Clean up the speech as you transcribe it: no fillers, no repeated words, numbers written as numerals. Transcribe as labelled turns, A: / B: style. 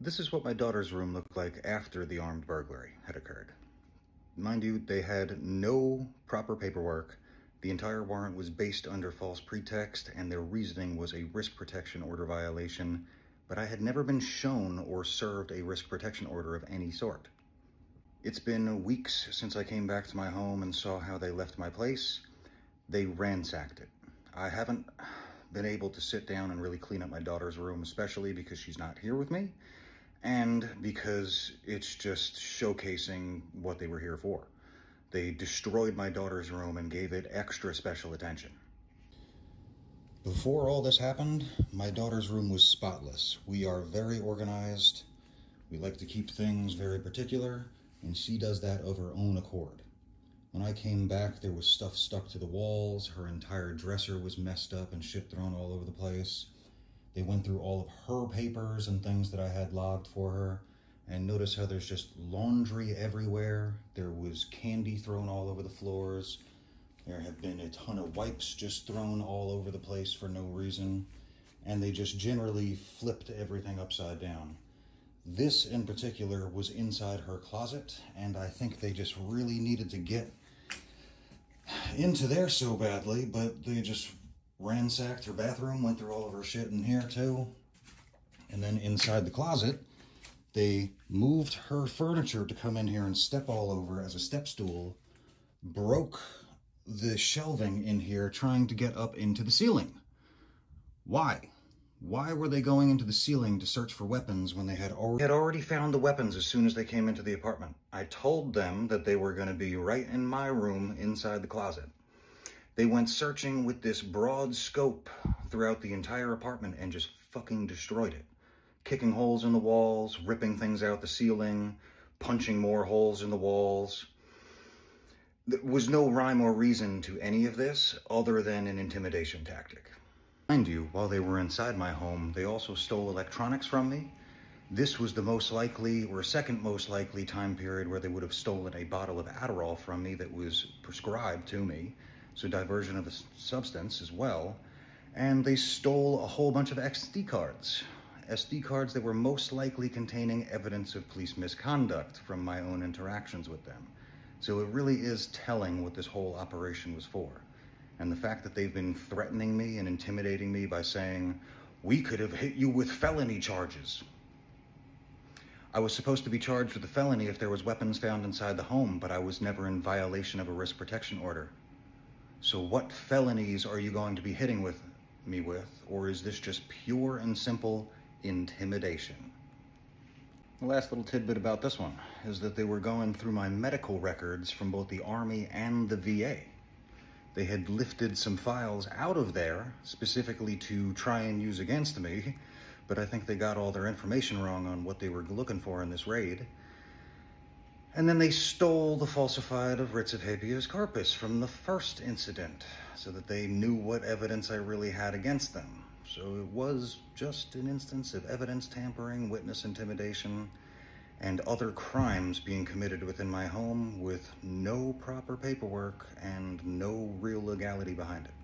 A: This is what my daughter's room looked like after the armed burglary had occurred. Mind you, they had no proper paperwork. The entire warrant was based under false pretext, and their reasoning was a risk protection order violation, but I had never been shown or served a risk protection order of any sort. It's been weeks since I came back to my home and saw how they left my place. They ransacked it. I haven't been able to sit down and really clean up my daughter's room, especially because she's not here with me, and because it's just showcasing what they were here for. They destroyed my daughter's room and gave it extra special attention. Before all this happened, my daughter's room was spotless. We are very organized. We like to keep things very particular, and she does that of her own accord. When I came back, there was stuff stuck to the walls. Her entire dresser was messed up and shit thrown all over the place. They went through all of her papers and things that I had logged for her, and notice how there's just laundry everywhere. There was candy thrown all over the floors. There have been a ton of wipes just thrown all over the place for no reason, and they just generally flipped everything upside down. This in particular was inside her closet, and I think they just really needed to get into there so badly, but they just ransacked her bathroom, went through all of her shit in here too. And then inside the closet, they moved her furniture to come in here and step all over as a step stool, broke the shelving in here trying to get up into the ceiling. Why? Why were they going into the ceiling to search for weapons when they had already found the weapons as soon as they came into the apartment? I told them that they were going to be right in my room inside the closet. They went searching with this broad scope throughout the entire apartment and just fucking destroyed it. Kicking holes in the walls, ripping things out the ceiling, punching more holes in the walls. There was no rhyme or reason to any of this other than an intimidation tactic. Mind you, while they were inside my home, they also stole electronics from me. This was the most likely, or second most likely, time period where they would have stolen a bottle of Adderall from me that was prescribed to me. So diversion of a substance as well. And they stole a whole bunch of SD cards. SD cards that were most likely containing evidence of police misconduct from my own interactions with them. So it really is telling what this whole operation was for. And the fact that they've been threatening me and intimidating me by saying, "We could have hit you with felony charges." I was supposed to be charged with a felony if there was weapons found inside the home, but I was never in violation of a risk protection order. So what felonies are you going to be hitting me with, or is this just pure and simple intimidation? The last little tidbit about this one is that they were going through my medical records from both the Army and the VA. They had lifted some files out of there specifically to try and use against me, but I think they got all their information wrong on what they were looking for in this raid. And then they stole the falsified writs of habeas corpus from the first incident so that they knew what evidence I really had against them. So it was just an instance of evidence tampering, witness intimidation, and other crimes being committed within my home with no proper paperwork and no real legality behind it.